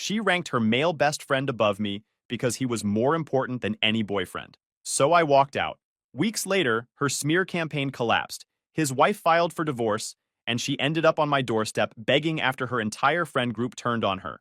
She ranked her male best friend above me because he was more important than any boyfriend. So I walked out. Weeks later, her smear campaign collapsed. His wife filed for divorce, and she ended up on my doorstep begging after her entire friend group turned on her.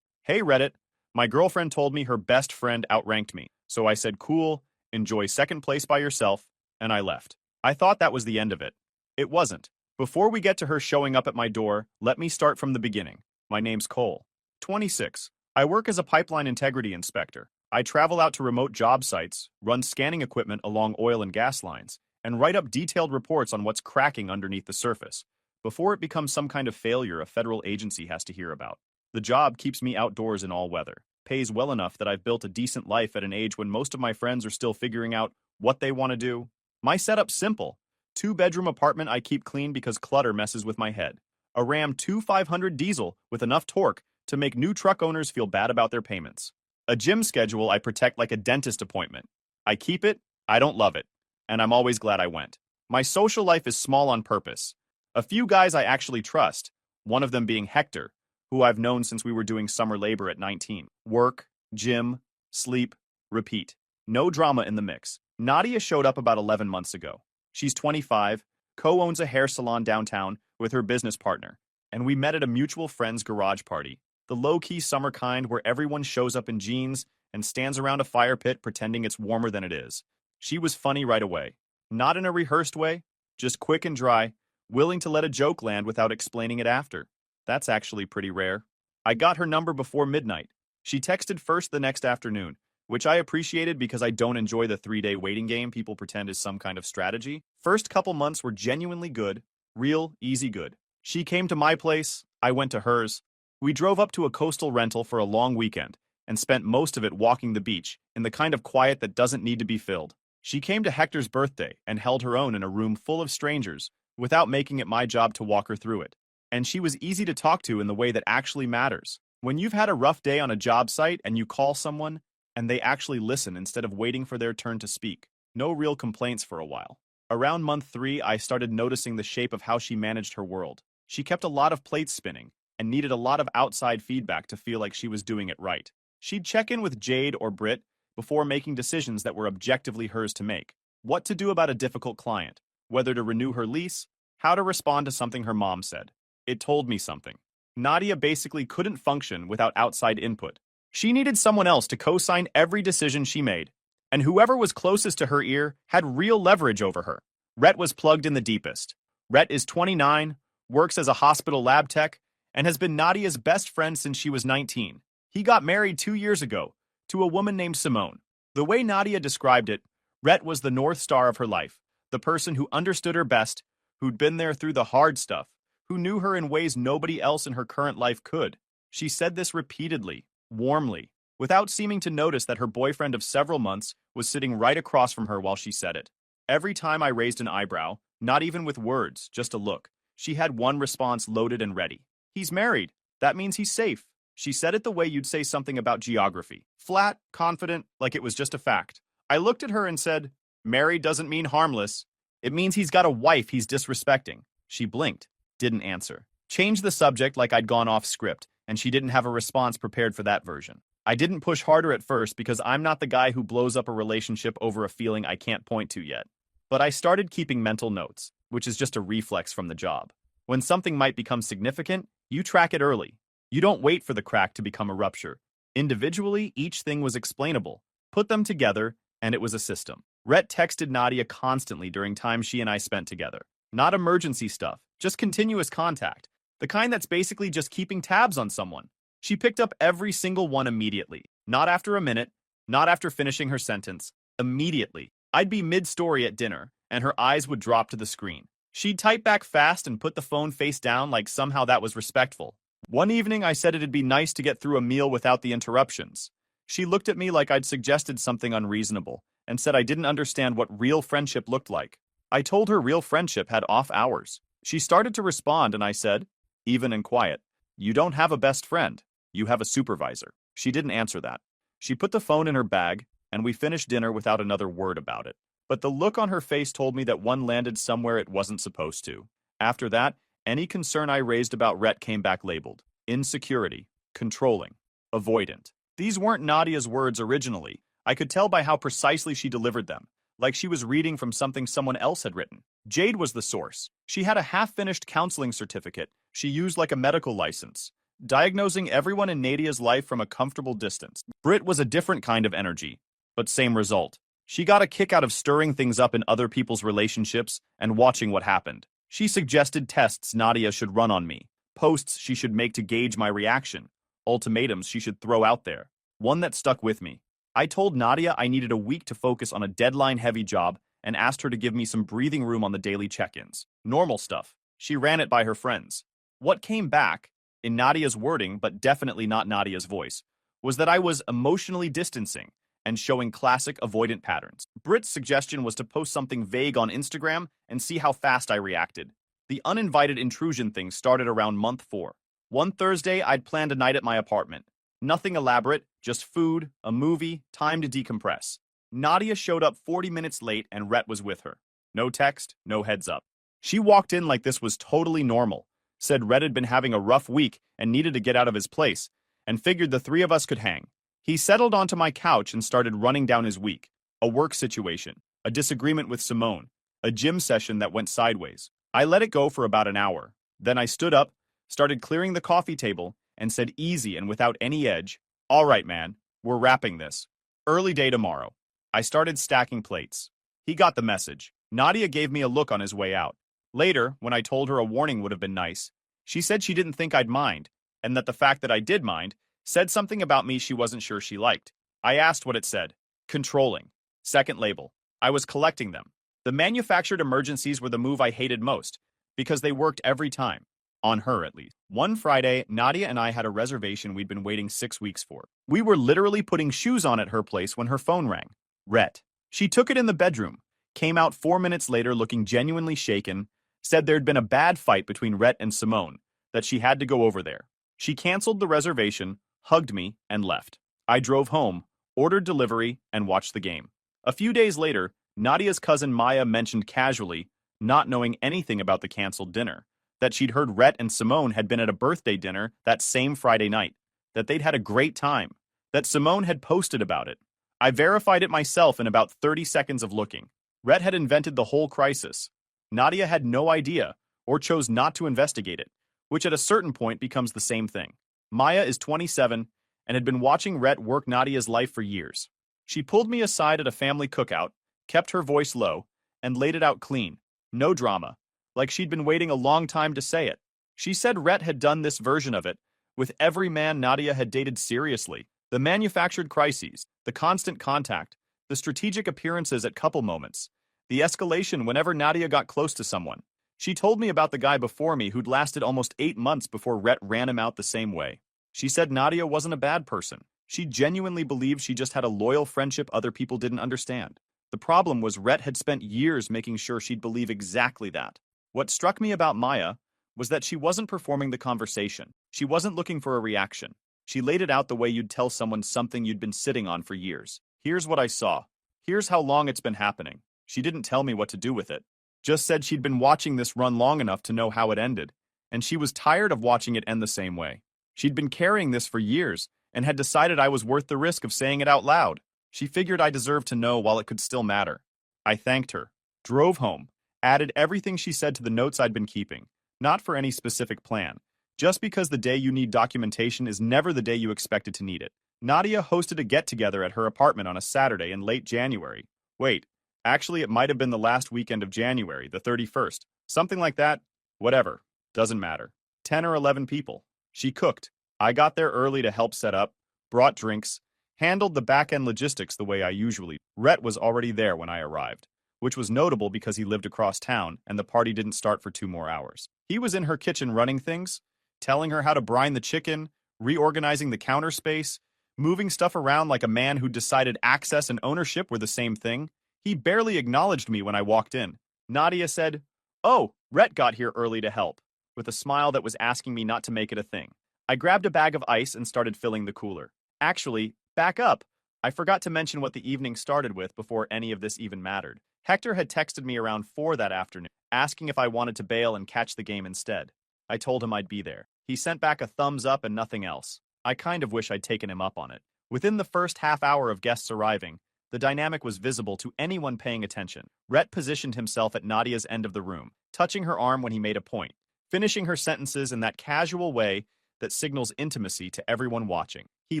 Hey Reddit, my girlfriend told me her best friend outranked me, so I said cool, enjoy second place by yourself, and I left. I thought that was the end of it. It wasn't. Before we get to her showing up at my door, let me start from the beginning. My name's Cole. 26. I work as a pipeline integrity inspector. I travel out to remote job sites, run scanning equipment along oil and gas lines, and write up detailed reports on what's cracking underneath the surface, before it becomes some kind of failure a federal agency has to hear about. The job keeps me outdoors in all weather, pays well enough that I've built a decent life at an age when most of my friends are still figuring out what they want to do. My setup's simple. 2-bedroom apartment I keep clean because clutter messes with my head. A Ram 2500 diesel with enough torque to make new truck owners feel bad about their payments. A gym schedule I protect like a dentist appointment. I keep it, I don't love it, and I'm always glad I went. My social life is small on purpose. A few guys I actually trust, one of them being Hector, who I've known since we were doing summer labor at 19. Work, gym, sleep, repeat. No drama in the mix. Nadia showed up about 11 months ago. She's 25, co-owns a hair salon downtown with her business partner, and we met at a mutual friend's garage party. The low-key summer kind where everyone shows up in jeans and stands around a fire pit pretending it's warmer than it is. She was funny right away. Not in a rehearsed way, just quick and dry, willing to let a joke land without explaining it after. That's actually pretty rare. I got her number before midnight. She texted first the next afternoon, which I appreciated because I don't enjoy the 3-day waiting game people pretend is some kind of strategy. First couple months were genuinely good, real, easy good. She came to my place, I went to hers. We drove up to a coastal rental for a long weekend and spent most of it walking the beach in the kind of quiet that doesn't need to be filled. She came to Hector's birthday and held her own in a room full of strangers without making it my job to walk her through it. And she was easy to talk to in the way that actually matters. When you've had a rough day on a job site and you call someone and they actually listen instead of waiting for their turn to speak. No real complaints for a while. Around month 3, I started noticing the shape of how she managed her world. She kept a lot of plates spinning and needed a lot of outside feedback to feel like she was doing it right. She'd check in with Jade or Britt before making decisions that were objectively hers to make. What to do about a difficult client, whether to renew her lease, how to respond to something her mom said. It told me something. Nadia basically couldn't function without outside input. She needed someone else to co-sign every decision she made, and whoever was closest to her ear had real leverage over her. Rhett was plugged in the deepest. Rhett is 29, works as a hospital lab tech, and has been Nadia's best friend since she was 19. He got married 2 years ago to a woman named Simone. The way Nadia described it, Rhett was the North Star of her life, the person who understood her best, who'd been there through the hard stuff, who knew her in ways nobody else in her current life could. She said this repeatedly, warmly, without seeming to notice that her boyfriend of several months was sitting right across from her while she said it. Every time I raised an eyebrow, not even with words, just a look, she had one response loaded and ready. He's married. That means he's safe. She said it the way you'd say something about geography. Flat, confident, like it was just a fact. I looked at her and said, married doesn't mean harmless. It means he's got a wife he's disrespecting. She blinked, didn't answer. Changed the subject like I'd gone off script, and she didn't have a response prepared for that version. I didn't push harder at first because I'm not the guy who blows up a relationship over a feeling I can't point to yet. But I started keeping mental notes, which is just a reflex from the job. When something might become significant, you track it early. You don't wait for the crack to become a rupture. Individually, each thing was explainable. Put them together, and it was a system. Rhett texted Nadia constantly during times she and I spent together. Not emergency stuff, just continuous contact. The kind that's basically just keeping tabs on someone. She picked up every single one immediately. Not after a minute, not after finishing her sentence. Immediately. I'd be mid-story at dinner, and her eyes would drop to the screen. She'd type back fast and put the phone face down like somehow that was respectful. One evening, I said it'd be nice to get through a meal without the interruptions. She looked at me like I'd suggested something unreasonable and said I didn't understand what real friendship looked like. I told her real friendship had off hours. She started to respond and I said, even and quiet, you don't have a best friend. You have a supervisor. She didn't answer that. She put the phone in her bag and we finished dinner without another word about it. But the look on her face told me that one landed somewhere it wasn't supposed to. After that, any concern I raised about Rhett came back labeled insecurity, controlling. Avoidant. These weren't Nadia's words originally. I could tell by how precisely she delivered them, like she was reading from something someone else had written. Jade was the source. She had a half-finished counseling certificate she used like a medical license, diagnosing everyone in Nadia's life from a comfortable distance. Britt was a different kind of energy, but same result. She got a kick out of stirring things up in other people's relationships and watching what happened. She suggested tests Nadia should run on me, posts she should make to gauge my reaction, ultimatums she should throw out there. One that stuck with me. I told Nadia I needed a week to focus on a deadline-heavy job and asked her to give me some breathing room on the daily check-ins. Normal stuff. She ran it by her friends. What came back, in Nadia's wording but definitely not Nadia's voice, was that I was emotionally distancing and showing classic avoidant patterns. Britt's suggestion was to post something vague on Instagram and see how fast I reacted. The uninvited intrusion thing started around month 4. One Thursday, I'd planned a night at my apartment. Nothing elaborate, just food, a movie, time to decompress. Nadia showed up 40 minutes late and Rhett was with her. No text, no heads up. She walked in like this was totally normal, said Rhett had been having a rough week and needed to get out of his place, and figured the 3 of us could hang. He settled onto my couch and started running down his week. A work situation, a disagreement with Simone, a gym session that went sideways. I let it go for about an hour. Then I stood up, started clearing the coffee table, and said easy and without any edge, "All right, man, we're wrapping this. Early day tomorrow." I started stacking plates. He got the message. Nadia gave me a look on his way out. Later, when I told her a warning would have been nice, she said she didn't think I'd mind, and that the fact that I did mind said something about me she wasn't sure she liked. I asked what it said. Controlling. Second label. I was collecting them. The manufactured emergencies were the move I hated most, because they worked every time. On her, at least. One Friday, Nadia and I had a reservation we'd been waiting 6 weeks for. We were literally putting shoes on at her place when her phone rang. Rhett. She took it in the bedroom, came out 4 minutes later looking genuinely shaken, said there'd been a bad fight between Rhett and Simone, that she had to go over there. She canceled the reservation, hugged me, and left. I drove home, ordered delivery, and watched the game. A few days later, Nadia's cousin Maya mentioned casually, not knowing anything about the canceled dinner, that she'd heard Rhett and Simone had been at a birthday dinner that same Friday night, that they'd had a great time, that Simone had posted about it. I verified it myself in about 30 seconds of looking. Rhett had invented the whole crisis. Nadia had no idea, or chose not to investigate it, which at a certain point becomes the same thing. Maya is 27 and had been watching Rhett work Nadia's life for years. She pulled me aside at a family cookout, kept her voice low, and laid it out clean. No drama, like she'd been waiting a long time to say it. She said Rhett had done this version of it with every man Nadia had dated seriously. The manufactured crises, the constant contact, the strategic appearances at couple moments, the escalation whenever Nadia got close to someone. She told me about the guy before me who'd lasted almost 8 months before Rhett ran him out the same way. She said Nadia wasn't a bad person. She genuinely believed she just had a loyal friendship other people didn't understand. The problem was Rhett had spent years making sure she'd believe exactly that. What struck me about Maya was that she wasn't performing the conversation. She wasn't looking for a reaction. She laid it out the way you'd tell someone something you'd been sitting on for years. Here's what I saw. Here's how long it's been happening. She didn't tell me what to do with it. Just said she'd been watching this run long enough to know how it ended, and she was tired of watching it end the same way. She'd been carrying this for years and had decided I was worth the risk of saying it out loud. She figured I deserved to know while it could still matter. I thanked her, drove home, added everything she said to the notes I'd been keeping, not for any specific plan, just because the day you need documentation is never the day you expected to need it. Nadia hosted a get-together at her apartment on a Saturday in late January. Wait, actually it might have been the last weekend of January, the 31st. Something like that. Whatever. Doesn't matter. 10 or 11 people. She cooked. I got there early to help set up, brought drinks, handled the back-end logistics the way I usually. Rhett was already there when I arrived, which was notable because he lived across town and the party didn't start for 2 more hours. He was in her kitchen running things, telling her how to brine the chicken, reorganizing the counter space, moving stuff around like a man who decided access and ownership were the same thing. He barely acknowledged me when I walked in. Nadia said, "Oh, Rhett got here early to help," with a smile that was asking me not to make it a thing. I grabbed a bag of ice and started filling the cooler. Actually, back up. I forgot to mention what the evening started with before any of this even mattered. Hector had texted me around 4 that afternoon, asking if I wanted to bail and catch the game instead. I told him I'd be there. He sent back a thumbs up and nothing else. I kind of wish I'd taken him up on it. Within the first half hour of guests arriving, the dynamic was visible to anyone paying attention. Rhett positioned himself at Nadia's end of the room, touching her arm when he made a point, finishing her sentences in that casual way that signals intimacy to everyone watching. He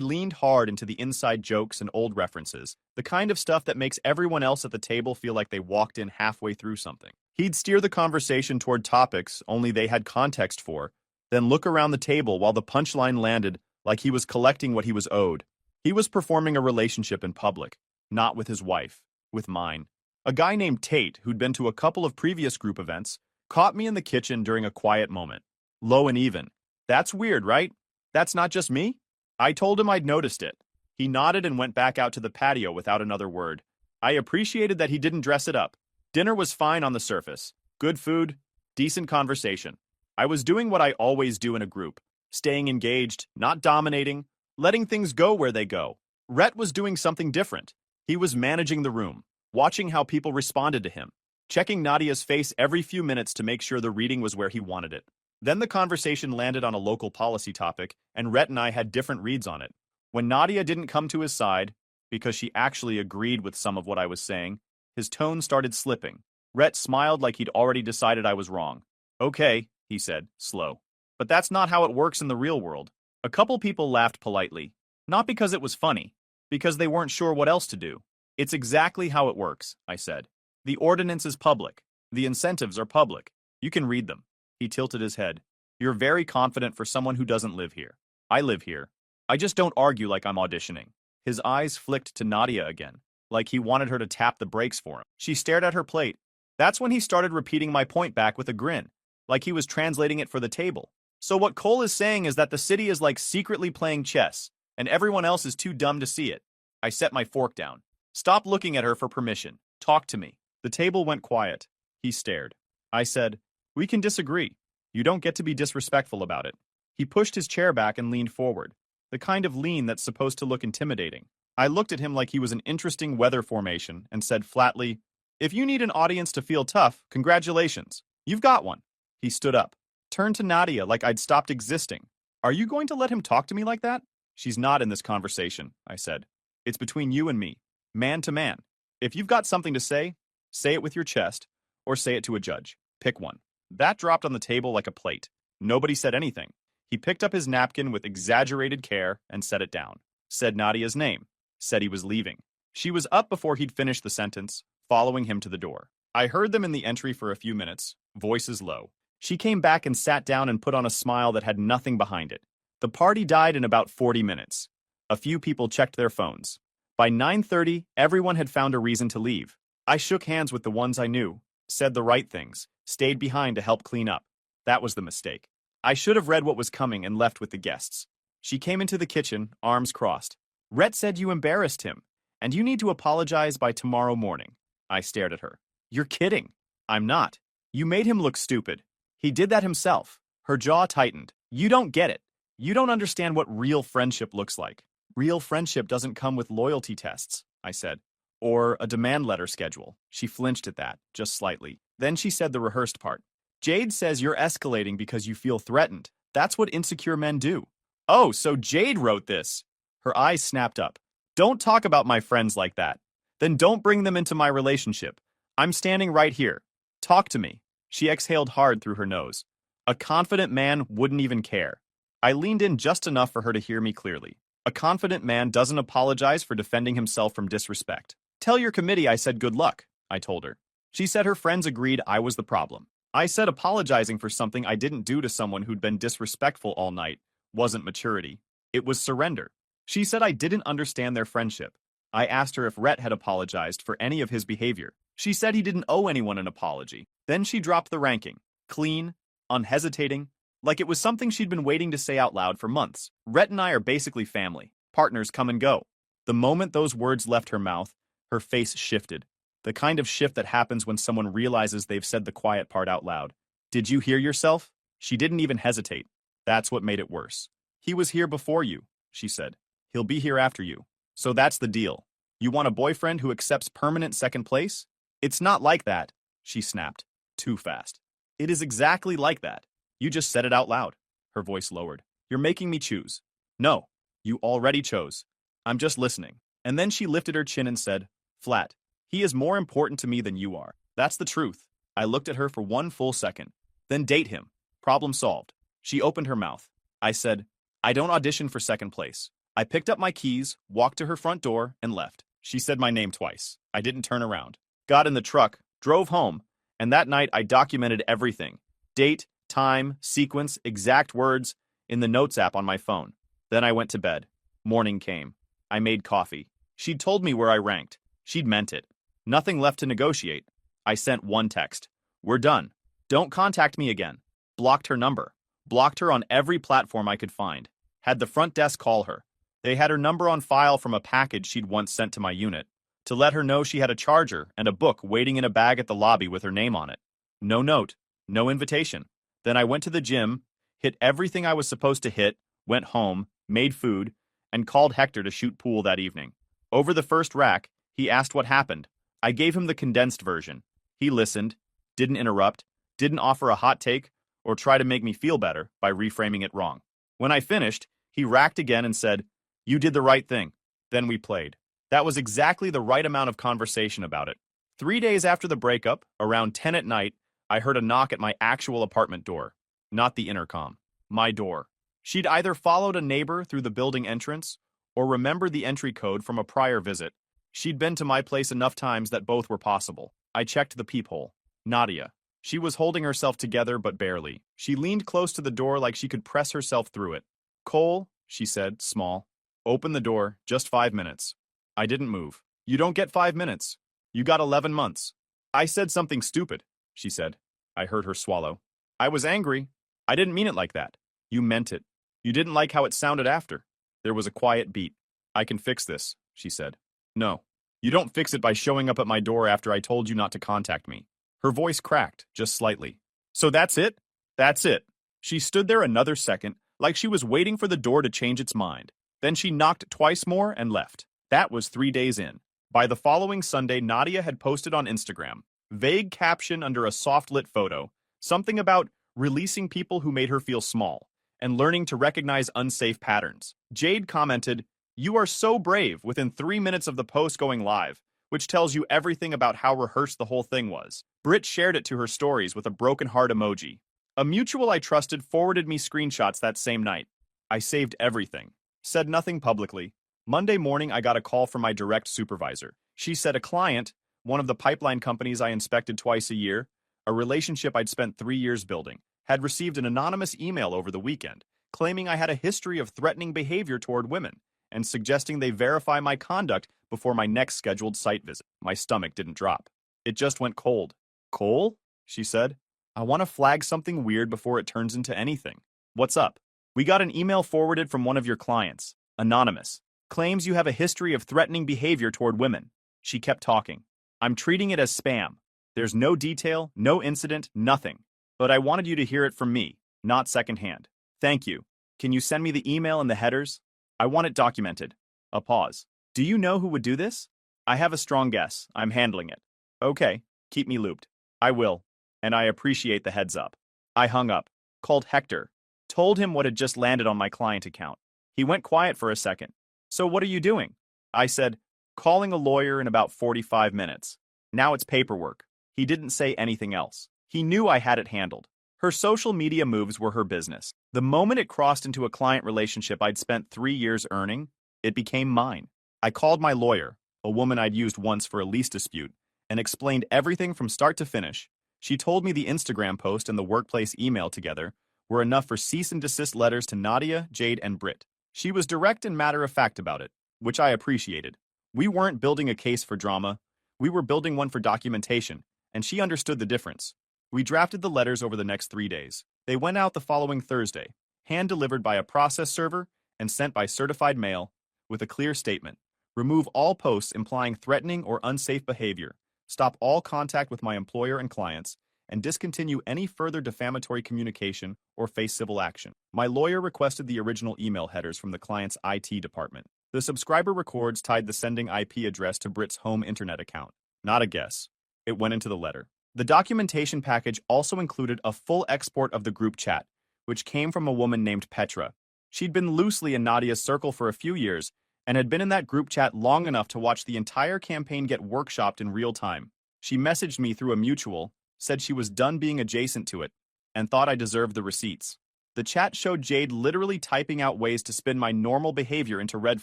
leaned hard into the inside jokes and old references, the kind of stuff that makes everyone else at the table feel like they walked in halfway through something. He'd steer the conversation toward topics only they had context for, then look around the table while the punchline landed like he was collecting what he was owed. He was performing a relationship in public, not with his wife, with mine. A guy named Tate, who'd been to a couple of previous group events, caught me in the kitchen during a quiet moment. Low and even. That's weird, right? That's not just me? I told him I'd noticed it. He nodded and went back out to the patio without another word. I appreciated that he didn't dress it up. Dinner was fine on the surface. Good food, decent conversation. I was doing what I always do in a group, staying engaged, not dominating, letting things go where they go. Rhett was doing something different. He was managing the room, watching how people responded to him, checking Nadia's face every few minutes to make sure the reading was where he wanted it. Then the conversation landed on a local policy topic, and Rhett and I had different reads on it. When Nadia didn't come to his side, because she actually agreed with some of what I was saying, his tone started slipping. Rhett smiled like he'd already decided I was wrong. Okay, he said, slow. But that's not how it works in the real world. A couple people laughed politely, not because it was funny, because they weren't sure what else to do. It's exactly how it works, I said. The ordinance is public. The incentives are public. You can read them. He tilted his head. You're very confident for someone who doesn't live here. I live here. I just don't argue like I'm auditioning. His eyes flicked to Nadia again, like he wanted her to tap the brakes for him. She stared at her plate. That's when he started repeating my point back with a grin, like he was translating it for the table. So what Qley is saying is that the city is like secretly playing chess, and everyone else is too dumb to see it. I set my fork down. Stop looking at her for permission. Talk to me. The table went quiet. He stared. I said, we can disagree. You don't get to be disrespectful about it. He pushed his chair back and leaned forward, the kind of lean that's supposed to look intimidating. I looked at him like he was an interesting weather formation and said flatly, if you need an audience to feel tough, congratulations. You've got one. He stood up, turned to Nadia like I'd stopped existing. Are you going to let him talk to me like that? She's not in this conversation, I said. It's between you and me, man to man. If you've got something to say it with your chest, or say it to a judge. Pick one. That dropped on the table like a plate. Nobody said anything. He picked up his napkin with exaggerated care and set it down. Said Nadia's name. Said he was leaving. She was up before he'd finished the sentence, following him to the door. I heard them in the entry for a few minutes, voices low. She came back and sat down and put on a smile that had nothing behind it. The party died in about 40 minutes. A few people checked their phones. By 9:30, everyone had found a reason to leave. I shook hands with the ones I knew, said the right things, stayed behind to help clean up. That was the mistake. I should have read what was coming and left with the guests. She came into the kitchen, arms crossed. Rhett said you embarrassed him, and you need to apologize by tomorrow morning. I stared at her. You're kidding. I'm not. You made him look stupid. He did that himself. Her jaw tightened. You don't get it. You don't understand what real friendship looks like. Real friendship doesn't come with loyalty tests, I said. Or a demand letter schedule. She flinched at that, just slightly. Then she said the rehearsed part. Jade says you're escalating because you feel threatened. That's what insecure men do. Oh, so Jade wrote this. Her eyes snapped up. Don't talk about my friends like that. Then don't bring them into my relationship. I'm standing right here. Talk to me. She exhaled hard through her nose. A confident man wouldn't even care. I leaned in just enough for her to hear me clearly. A confident man doesn't apologize for defending himself from disrespect. Tell your committee I said good luck, I told her. She said her friends agreed I was the problem. I said apologizing for something I didn't do to someone who'd been disrespectful all night wasn't maturity. It was surrender. She said I didn't understand their friendship. I asked her if Rhett had apologized for any of his behavior. She said he didn't owe anyone an apology. Then she dropped the ranking. Clean, unhesitating, like it was something she'd been waiting to say out loud for months. Rhett and I are basically family. Partners come and go. The moment those words left her mouth, her face shifted. The kind of shift that happens when someone realizes they've said the quiet part out loud. Did you hear yourself? She didn't even hesitate. That's what made it worse. He was here before you, she said. He'll be here after you. So that's the deal. You want a boyfriend who accepts permanent second place? It's not like that, she snapped. Too fast. It is exactly like that. You just said it out loud. Her voice lowered. You're making me choose. No, you already chose. I'm just listening. And then she lifted her chin and said, flat, he is more important to me than you are. That's the truth. I looked at her for one full second. Then date him. Problem solved. She opened her mouth. I said, I don't audition for second place. I picked up my keys, walked to her front door, and left. She said my name twice. I didn't turn around. Got in the truck, drove home, and that night I documented everything. Date, time, sequence, exact words, in the Notes app on my phone. Then I went to bed. Morning came. I made coffee. She'd told me where I ranked. She'd meant it. Nothing left to negotiate. I sent one text. We're done. Don't contact me again. Blocked her number. Blocked her on every platform I could find. Had the front desk call her. They had her number on file from a package she'd once sent to my unit, to let her know she had a charger and a book waiting in a bag at the lobby with her name on it. No note. No invitation. Then I went to the gym, hit everything I was supposed to hit, went home, made food, and called Hector to shoot pool that evening. Over the first rack, he asked what happened. I gave him the condensed version. He listened, didn't interrupt, didn't offer a hot take, or try to make me feel better by reframing it wrong. When I finished, he racked again and said, you did the right thing. Then we played. That was exactly the right amount of conversation about it. 3 days after the breakup, around 10 at night, I heard a knock at my actual apartment door. Not the intercom. My door. She'd either followed a neighbor through the building entrance or remembered the entry code from a prior visit. She'd been to my place enough times that both were possible. I checked the peephole. Nadia. She was holding herself together but barely. She leaned close to the door like she could press herself through it. Cole, she said, small. Open the door, just 5 minutes. I didn't move. You don't get 5 minutes. You got 11 months. I said something stupid, she said. I heard her swallow. I was angry. I didn't mean it like that. You meant it. You didn't like how it sounded after. There was a quiet beat. I can fix this, she said. No. You don't fix it by showing up at my door after I told you not to contact me. Her voice cracked, just slightly. So that's it? That's it. She stood there another second, like she was waiting for the door to change its mind. Then she knocked twice more and left. That was 3 days in. By the following Sunday, Nadia had posted on Instagram, vague caption under a soft-lit photo, something about releasing people who made her feel small, and learning to recognize unsafe patterns. Jade commented, you are so brave within 3 minutes of the post going live, which tells you everything about how rehearsed the whole thing was. Britt shared it to her stories with a broken heart emoji. A mutual I trusted forwarded me screenshots that same night. I saved everything. Said nothing publicly. Monday morning, I got a call from my direct supervisor. She said a client, one of the pipeline companies I inspected twice a year, a relationship I'd spent 3 years building, had received an anonymous email over the weekend, claiming I had a history of threatening behavior toward women, and suggesting they verify my conduct before my next scheduled site visit. My stomach didn't drop. It just went cold. Cole? She said. I want to flag something weird before it turns into anything. What's up? We got an email forwarded from one of your clients, anonymous. Claims you have a history of threatening behavior toward women. She kept talking. I'm treating it as spam. There's no detail, no incident, nothing. But I wanted you to hear it from me, not secondhand. Thank you. Can you send me the email and the headers? I want it documented. A pause. Do you know who would do this? I have a strong guess. I'm handling it. Okay, keep me looped. I will. And I appreciate the heads up. I hung up, called Hector, told him what had just landed on my client account. He went quiet for a second. So what are you doing? I said, calling a lawyer in about 45 minutes. Now it's paperwork. He didn't say anything else. He knew I had it handled. Her social media moves were her business. The moment it crossed into a client relationship I'd spent 3 years earning, it became mine. I called my lawyer, a woman I'd used once for a lease dispute, and explained everything from start to finish. She told me the Instagram post and the workplace email together were enough for cease and desist letters to Nadia, Jade, and Britt. She was direct and matter-of-fact about it, which I appreciated. We weren't building a case for drama. We were building one for documentation, and she understood the difference. We drafted the letters over the next 3 days. They went out the following Thursday, hand-delivered by a process server and sent by certified mail, with a clear statement. Remove all posts implying threatening or unsafe behavior. Stop all contact with my employer and clients, and discontinue any further defamatory communication or face civil action. My lawyer requested the original email headers from the client's IT department. The subscriber records tied the sending IP address to Britt's home internet account. Not a guess. It went into the letter. The documentation package also included a full export of the group chat, which came from a woman named Petra. She'd been loosely in Nadia's circle for a few years and had been in that group chat long enough to watch the entire campaign get workshopped in real time. She messaged me through a mutual, said she was done being adjacent to it, and thought I deserved the receipts. The chat showed Jade literally typing out ways to spin my normal behavior into red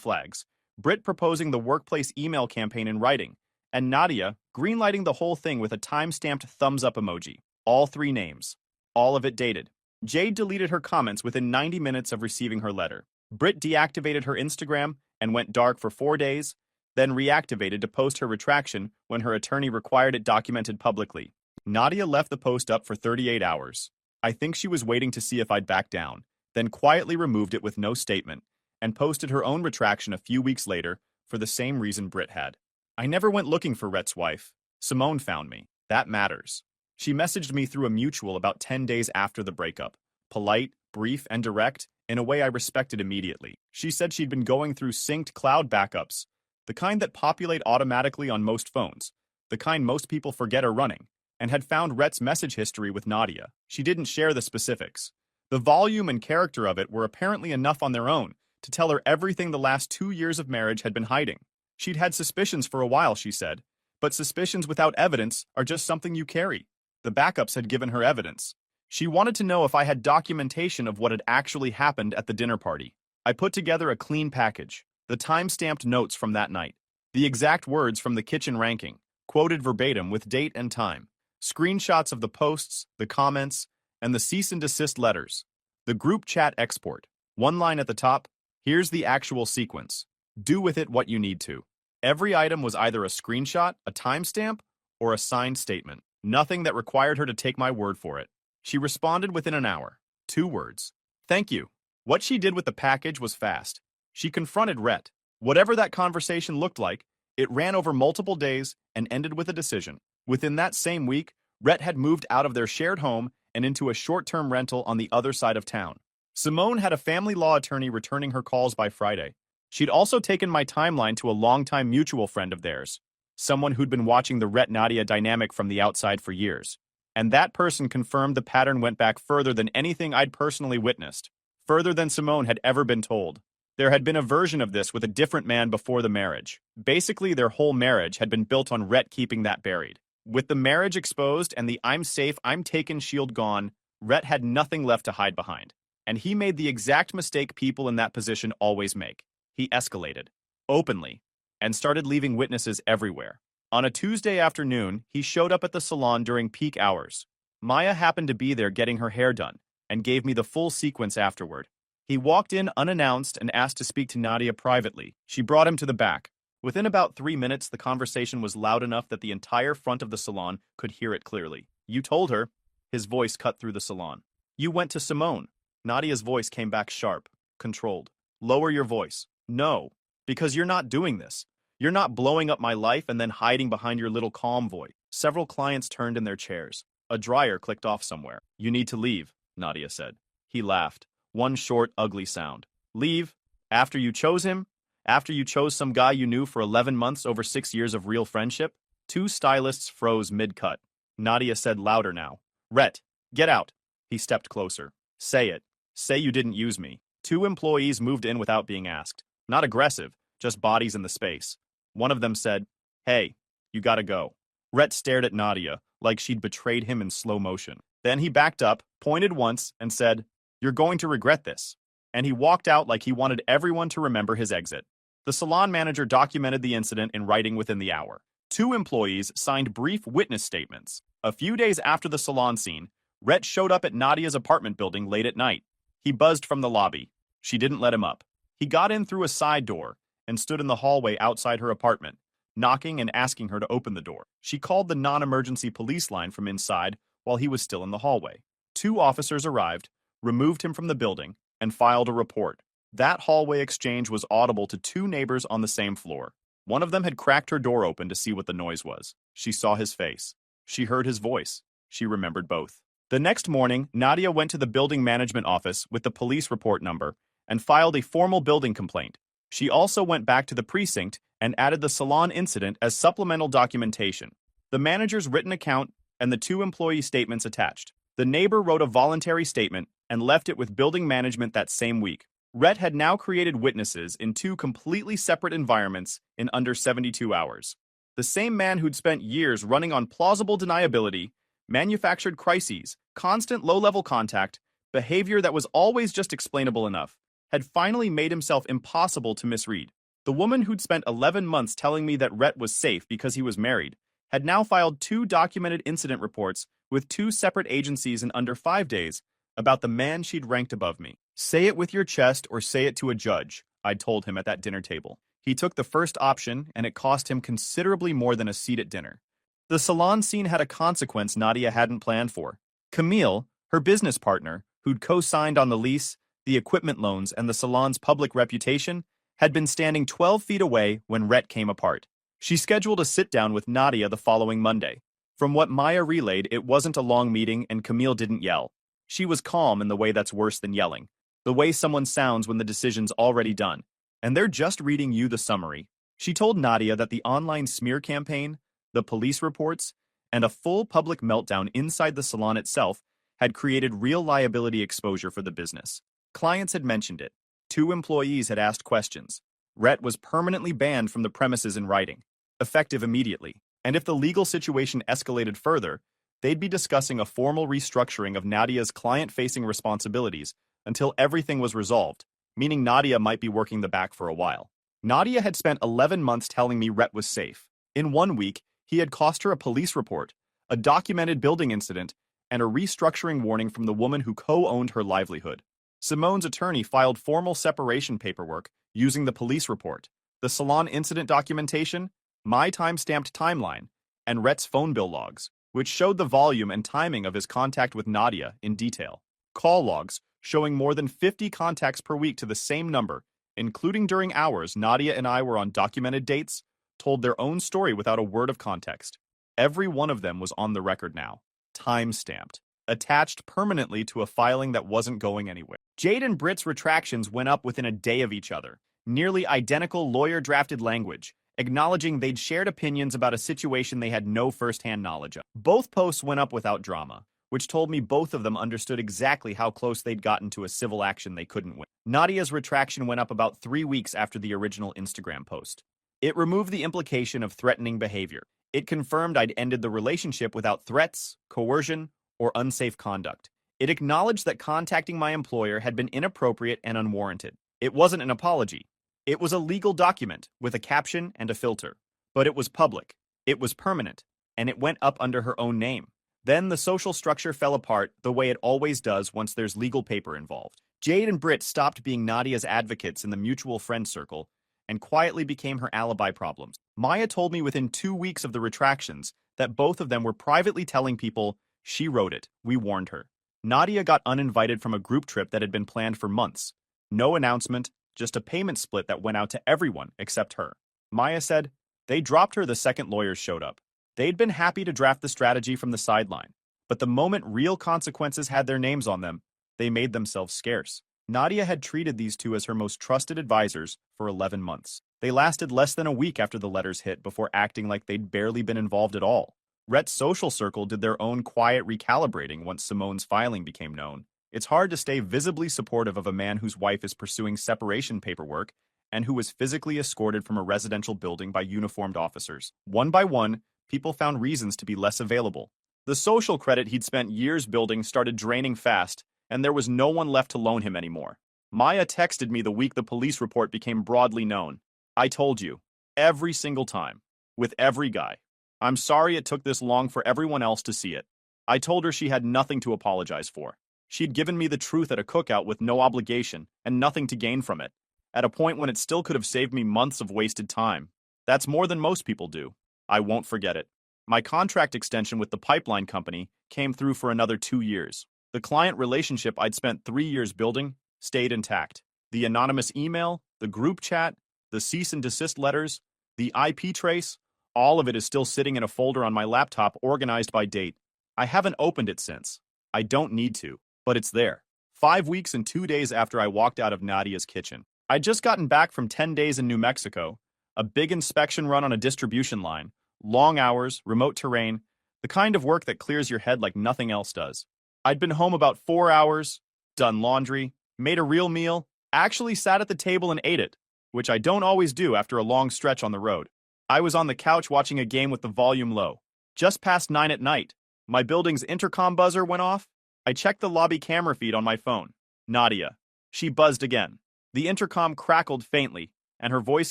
flags, Britt proposing the workplace email campaign in writing, and Nadia greenlighting the whole thing with a time-stamped thumbs-up emoji. All 3 names. All of it dated. Jade deleted her comments within 90 minutes of receiving her letter. Britt deactivated her Instagram and went dark for 4 days, then reactivated to post her retraction when her attorney required it documented publicly. Nadia left the post up for 38 hours. I think she was waiting to see if I'd back down, then quietly removed it with no statement, and posted her own retraction a few weeks later for the same reason Britt had. I never went looking for Rhett's wife. Simone found me. That matters. She messaged me through a mutual about 10 days after the breakup. Polite, brief, and direct, in a way I respected immediately. She said she'd been going through synced cloud backups, the kind that populate automatically on most phones, the kind most people forget are running, and had found Rhett's message history with Nadia. She didn't share the specifics. The volume and character of it were apparently enough on their own to tell her everything the last 2 years of marriage had been hiding. She'd had suspicions for a while, she said, but suspicions without evidence are just something you carry. The backups had given her evidence. She wanted to know if I had documentation of what had actually happened at the dinner party. I put together a clean package, the time-stamped notes from that night, the exact words from the kitchen ranking, quoted verbatim with date and time, screenshots of the posts, the comments, and the cease and desist letters, the group chat export. One line at the top, here's the actual sequence. Do with it what you need to. Every item was either a screenshot, a timestamp, or a signed statement. Nothing that required her to take my word for it. She responded within an hour. 2 words. Thank you. What she did with the package was fast. She confronted Rhett. Whatever that conversation looked like, it ran over multiple days and ended with a decision. Within that same week, Rhett had moved out of their shared home and into a short-term rental on the other side of town. Simone had a family law attorney returning her calls by Friday. She'd also taken my timeline to a longtime mutual friend of theirs, someone who'd been watching the Rhett-Nadia dynamic from the outside for years. And that person confirmed the pattern went back further than anything I'd personally witnessed, further than Simone had ever been told. There had been a version of this with a different man before the marriage. Basically, their whole marriage had been built on Rhett keeping that buried. With the marriage exposed and the I'm safe, I'm taken shield gone, Rhett had nothing left to hide behind. And he made the exact mistake people in that position always make. He escalated, openly, and started leaving witnesses everywhere. On a Tuesday afternoon, he showed up at the salon during peak hours. Maya happened to be there getting her hair done, and gave me the full sequence afterward. He walked in unannounced and asked to speak to Nadia privately. She brought him to the back. Within about 3 minutes, the conversation was loud enough that the entire front of the salon could hear it clearly. You told her. His voice cut through the salon. You went to Simone. Nadia's voice came back sharp, controlled. Lower your voice. No, because you're not doing this. You're not blowing up my life and then hiding behind your little calm voice. Several clients turned in their chairs. A dryer clicked off somewhere. You need to leave, Nadia said. He laughed. One short, ugly sound. Leave? After you chose him? After you chose some guy you knew for 11 months over 6 years of real friendship? 2 stylists froze mid-cut. Nadia said louder now. Rhett, get out. He stepped closer. Say it. Say you didn't use me. 2 employees moved in without being asked. Not aggressive, just bodies in the space. One of them said, Hey, you gotta go. Rhett stared at Nadia like she'd betrayed him in slow motion. Then he backed up, pointed once, and said, You're going to regret this. And he walked out like he wanted everyone to remember his exit. The salon manager documented the incident in writing within the hour. 2 employees signed brief witness statements. A few days after the salon scene, Rhett showed up at Nadia's apartment building late at night. He buzzed from the lobby. She didn't let him up. He got in through a side door and stood in the hallway outside her apartment, knocking and asking her to open the door. She called the non-emergency police line from inside while he was still in the hallway. 2 officers arrived, removed him from the building, and filed a report. That hallway exchange was audible to 2 neighbors on the same floor. One of them had cracked her door open to see what the noise was. She saw his face. She heard his voice. She remembered both. The next morning, Nadia went to the building management office with the police report number and filed a formal building complaint. She also went back to the precinct and added the salon incident as supplemental documentation. The manager's written account and the 2 employee statements attached. The neighbor wrote a voluntary statement and left it with building management that same week. Rhett had now created witnesses in two completely separate environments in under 72 hours. The same man who'd spent years running on plausible deniability, manufactured crises, constant low-level contact, behavior that was always just explainable enough, had finally made himself impossible to misread. The woman who'd spent 11 months telling me that Rhett was safe because he was married had now filed 2 documented incident reports with 2 separate agencies in under 5 days about the man she'd ranked above me. "Say it with your chest or say it to a judge," I'd told him at that dinner table. He took the first option, and it cost him considerably more than a seat at dinner. The salon scene had a consequence Nadia hadn't planned for. Camille, her business partner, who'd co-signed on the lease, the equipment loans, and the salon's public reputation, had been standing 12 feet away when Rhett came apart. She scheduled a sit-down with Nadia the following Monday. From what Maya relayed, it wasn't a long meeting and Camille didn't yell. She was calm in the way that's worse than yelling. The way someone sounds when the decision's already done. And they're just reading you the summary. She told Nadia that the online smear campaign, the police reports, and a full public meltdown inside the salon itself had created real liability exposure for the business. Clients had mentioned it. 2 employees had asked questions. Rhett was permanently banned from the premises in writing, effective immediately. And if the legal situation escalated further, they'd be discussing a formal restructuring of Nadia's client-facing responsibilities until everything was resolved, meaning Nadia might be working the back for a while. Nadia had spent 11 months telling me Rhett was safe. In 1 week, he had cost her a police report, a documented building incident, and a restructuring warning from the woman who co-owned her livelihood. Simone's attorney filed formal separation paperwork using the police report, the salon incident documentation, my time-stamped timeline, and Rhett's phone bill logs, which showed the volume and timing of his contact with Nadia in detail. Call logs showing more than 50 contacts per week to the same number, including during hours Nadia and I were on documented dates, told their own story without a word of context. Every one of them was on the record now, time-stamped, attached permanently to a filing that wasn't going anywhere. Jade and Britt's retractions went up within a day of each other, nearly identical lawyer-drafted language, acknowledging they'd shared opinions about a situation they had no first-hand knowledge of. Both posts went up without drama, which told me both of them understood exactly how close they'd gotten to a civil action they couldn't win. Nadia's retraction went up about 3 weeks after the original Instagram post. It removed the implication of threatening behavior. It confirmed I'd ended the relationship without threats, coercion, or unsafe conduct. It acknowledged that contacting my employer had been inappropriate and unwarranted. It wasn't an apology. It was a legal document with a caption and a filter. But it was public. It was permanent. And it went up under her own name. Then the social structure fell apart the way it always does once there's legal paper involved. Jade and Britt stopped being Nadia's advocates in the mutual friend circle and quietly became her alibi problems. Maya told me within 2 weeks of the retractions that both of them were privately telling people, "She wrote it, we warned her." Nadia got uninvited from a group trip that had been planned for months. No announcement, just a payment split that went out to everyone except her. Maya said, they dropped her the second lawyers showed up. They'd been happy to draft the strategy from the sideline, but the moment real consequences had their names on them, they made themselves scarce. Nadia had treated these 2 as her most trusted advisors for 11 months. They lasted less than a week after the letters hit before acting like they'd barely been involved at all. Rhett's social circle did their own quiet recalibrating once Simone's filing became known. It's hard to stay visibly supportive of a man whose wife is pursuing separation paperwork and who was physically escorted from a residential building by uniformed officers. One by one, people found reasons to be less available. The social credit he'd spent years building started draining fast, and there was no one left to loan him anymore. Maya texted me the week the police report became broadly known. "I told you, every single time, with every guy. I'm sorry it took this long for everyone else to see it." I told her she had nothing to apologize for. She'd given me the truth at a cookout with no obligation and nothing to gain from it, at a point when it still could have saved me months of wasted time. That's more than most people do. I won't forget it. My contract extension with the pipeline company came through for another 2 years. The client relationship I'd spent 3 years building stayed intact. The anonymous email, the group chat, the cease and desist letters, the IP trace, all of it is still sitting in a folder on my laptop organized by date. I haven't opened it since. I don't need to, but it's there. 5 weeks and 2 days after I walked out of Nadia's kitchen. I'd just gotten back from 10 days in New Mexico, a big inspection run on a distribution line, long hours, remote terrain, the kind of work that clears your head like nothing else does. I'd been home about 4 hours, done laundry, made a real meal, Actually sat at the table and ate it, which I don't always do after a long stretch on the road. I was on the couch watching a game with the volume low. Just past 9 at night, my building's intercom buzzer went off. I checked the lobby camera feed on my phone. Nadia. She buzzed again. The intercom crackled faintly, and her voice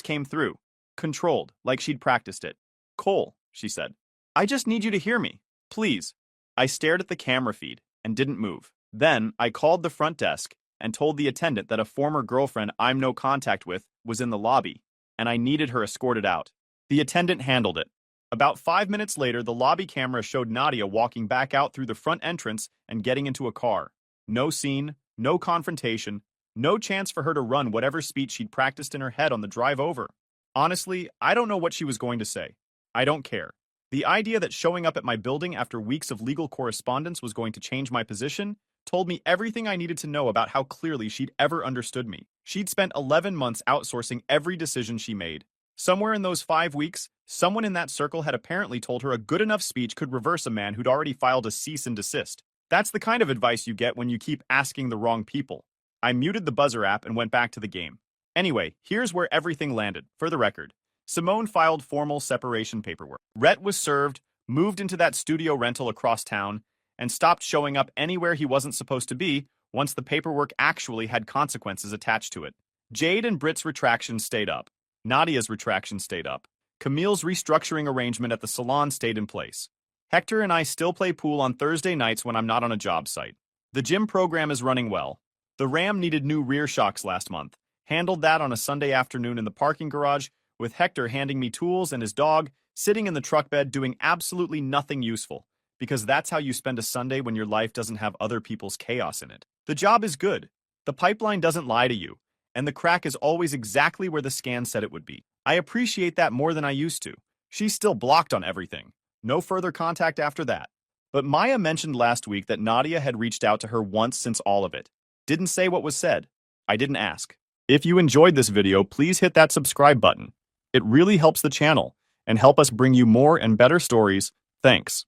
came through, controlled, like she'd practiced it. "Cole," she said. "I just need you to hear me. Please." I stared at the camera feed and didn't move. Then I called the front desk and told the attendant that a former girlfriend I'm no contact with was in the lobby, and I needed her escorted out. The attendant handled it. About 5 minutes later, the lobby camera showed Nadia walking back out through the front entrance and getting into a car. No scene, no confrontation, no chance for her to run whatever speech she'd practiced in her head on the drive over. Honestly, I don't know what she was going to say. I don't care. The idea that showing up at my building after weeks of legal correspondence was going to change my position told me everything I needed to know about how clearly she'd ever understood me. She'd spent 11 months outsourcing every decision she made. Somewhere in those 5 weeks, someone in that circle had apparently told her a good enough speech could reverse a man who'd already filed a cease and desist. That's the kind of advice you get when you keep asking the wrong people. I muted the buzzer app and went back to the game. Anyway, here's where everything landed, for the record. Simone filed formal separation paperwork. Rhett was served, moved into that studio rental across town, and stopped showing up anywhere he wasn't supposed to be once the paperwork actually had consequences attached to it. Jade and Britt's retraction stayed up. Nadia's retraction stayed up. Camille's restructuring arrangement at the salon stayed in place. Hector and I still play pool on Thursday nights when I'm not on a job site. The gym program is running well. The Ram needed new rear shocks last month. Handled that on a Sunday afternoon in the parking garage, with Hector handing me tools and his dog sitting in the truck bed doing absolutely nothing useful, because that's how you spend a Sunday when your life doesn't have other people's chaos in it. The job is good. The pipeline doesn't lie to you, and the crack is always exactly where the scan said it would be. I appreciate that more than I used to. She's still blocked on everything. No further contact after that. But Maya mentioned last week that Nadia had reached out to her once since all of it. Didn't say what was said. I didn't ask. If you enjoyed this video, please hit that subscribe button. It really helps the channel and help us bring you more and better stories. Thanks.